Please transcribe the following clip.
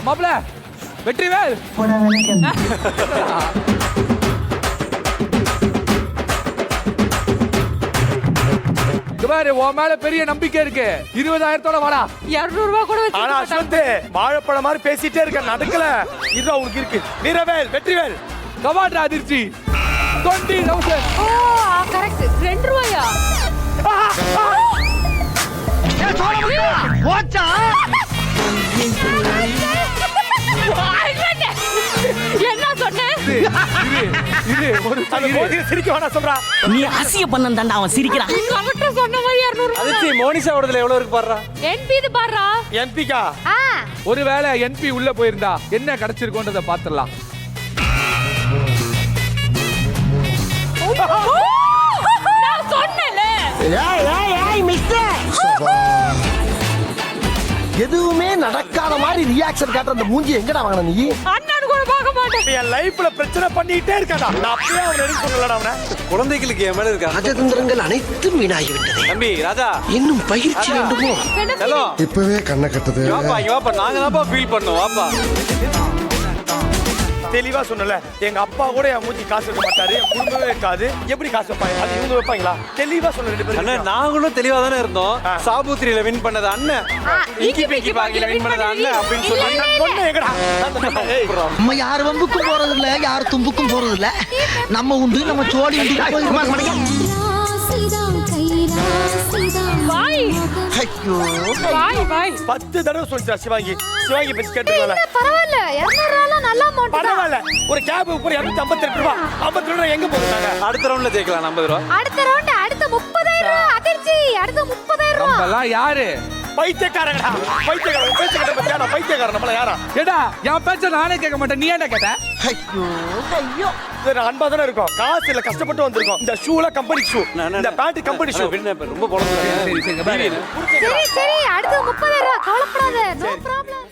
மாப்பிள வெற்றிவேல் பாரு உன் மேல பெரிய நம்பிக்கை இருக்கு 20,000 வாடா 200 ரூபாய் கூட வச்சு ஆனா அஸ்வந்த் வாழைப்பழம் மாதிரி பேசிட்டே இருக்க நடக்கல இதுதான் உங்களுக்கு இருக்கு வீரவேல் வெற்றிவேல் கமாட்ரா அதிர்ச்சி 20,000 ஓ கரெக்ட் 2 ரூபாயா போச்சா என்ன சொன்னே இது ஒரு அந்த மோதிர சிரிக்க வேணாம் சொல்றா நீ அசிய பண்ணந்தாண்டா அவன் சிரிக்கிறான் கரெக்ட்டா சொன்ன மாதிரி 200 அதிர்ச்சி மோனிஷா ஓடதுல எவ்வளவு இருக்கு பாருடா என்பி இது பாருடா என்பிகா ஒருவேளை என்பி உள்ள போயிருந்தா என்ன கிடைச்சிருக்கோன்றத பாத்துடலாம் நான் சொன்னேனே ஏய் மிஸ்டர் எதுவுமே நடக்காத மாதிரி ரியாக்ஷன் காட்டுற அந்த மூஞ்சி எங்கடா வாங்கின நீ? அண்ணன் கூட பார்க்க மாட்டேன் என் லைஃப்ல பிரச்சனை பண்ணிட்டே இருக்காடா நான் அப்படியே அவன் ரெடி சொல்லலடா அவன குழந்தைகளுக்கு என் மேல இருக்கா ராஜதந்திரங்கள் அனைத்தும் வீணாகிவிட்டது. தம்பி ராஜா இன்னும் பயிற்சி வேண்டுமோ? ஹலோ இப்பவே கண்ணை கட்டுது. வாப்பா இங்க வாப்பா நாங்க தான்ப்பா ஃபீல் பண்ணோம் வாப்பா தெளிவா சொன்னல எங்க அப்பா கூட என் மூஞ்சி காசு வைக்க மாட்டாரு என் குடும்பமே இருக்காது எப்படி காசு வைப்பாங்க அது இவங்க வைப்பாங்களா தெளிவா சொன்ன ரெண்டு அண்ணா பேரும் நாங்களும் தெளிவா தானே இருந்தோம் சாபுத்திரியில வின் பண்ணது அண்ணன் இங்கி பிங்கி பாக்கில வின் பண்ணது அண்ணன் அப்படின்னு சொல்லி நான் சொன்னேன் எங்கடா ஏய் நம்ம யார் வம்புக்கும் போறது இல்ல, யார் தும்புக்கும் போறது இல்ல. நம்ம உண்டு நம்ம சோடி உண்டு. பாய் ஐயோ பாய் 10 தடவை சொல்லிட்டா சிவாங்கி சிவாங்கி பத்தி கேட்டுக்கல பரவாயில்ல 200 ரூபாய் நல்ல அமௌண்ட் பரவாயில்ல ஒரு கேப் ஒரு 252 ரூபாய் 52 ரூபாய் எங்க போறாங்க அடுத்த ரவுண்ட்ல ஜெயிக்கலாம் 50 ரூபா அடுத்த ரவுண்ட் அடுத்த 30,000 ரூபாய் அதிர்ச்சி அடுத்த 30,000 ரூபாய் நம்மலாம் யாரு பைத்தியக்காரங்கடா பைத்தியக்காரன் பேச்சு கேட்ட பத்தியா நான் பைத்தியக்காரன் நம்மள யாரா ஏடா என் பேச்ச நானே கேட்க மாட்டேன் நீ ஏன்டா கேட்ட ஐயோ இது அன்பா தானே இருக்கும் காசு இல்ல கஷ்டப்பட்டு வந்திருக்கோம் இந்த ஷூல கம்பெனி ஷூ இந்த பேண்ட் கம்பெனி ஷூ ரொம்ப பொழந்து சரி சரி சரி சரி அடுத்த 30,000 ரூபாய் கவலைப்படாத நோ ப்ராப்ளம்